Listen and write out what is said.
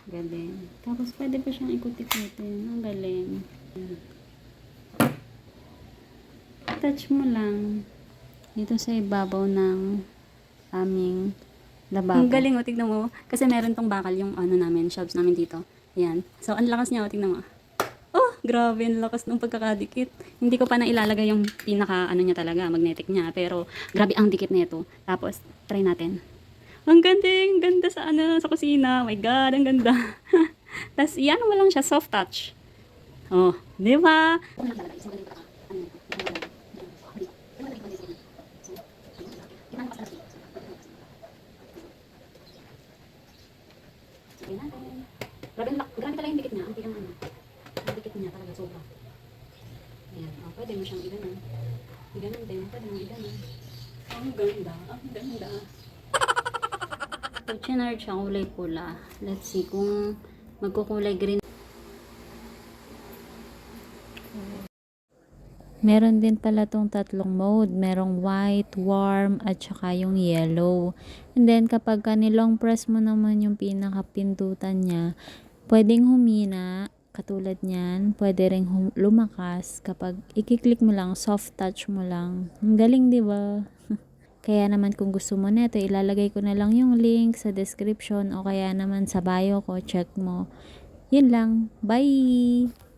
Galing. Tapos pwede pa siyang ikot-ikutin. Ang galing. Touch mo lang. Dito sa ibabaw ng aming lababo. Ang galing, o. Tignan mo. Kasi meron tong bakal yung ano namin, shelves namin dito. Ayan. So, ang lakas niya, o. Tignan mo. Oh, grabe. Ang lakas ng pagkakadikit. Hindi ko pa na ilalagay yung pinaka, ano niya talaga, magnetic niya. Pero, grabe ang dikit nito. Tapos, try natin. Ang ganding, ganda sa ano, sa kusina. Oh my God, ang ganda. Tapos, iyan mo lang siya, soft touch. Oh, di ba? Grabe talaga yung dikit niya. Ang pinang ano. Ang dikit niya talaga, sobra. Ayan, oh, pwede mo siyang iganon. Iganon din, pwede mo iganon. Ang ganda, ang ganda. So, chinard siya kulay pula. Let's see kung magkukulay green. Meron din pala tong tatlong mode. Merong white, warm, at saka yung yellow. And then, kapag nilong press mo naman yung pinakapindutan niya, pwedeng humina, katulad niyan. Pwede ring lumakas. Kapag ikiklik mo lang, soft touch mo lang. Ang galing, di ba? Kaya naman kung gusto mo nito, ilalagay ko na lang yung link sa description o kaya naman sa bio ko, check mo. Yun lang. Bye!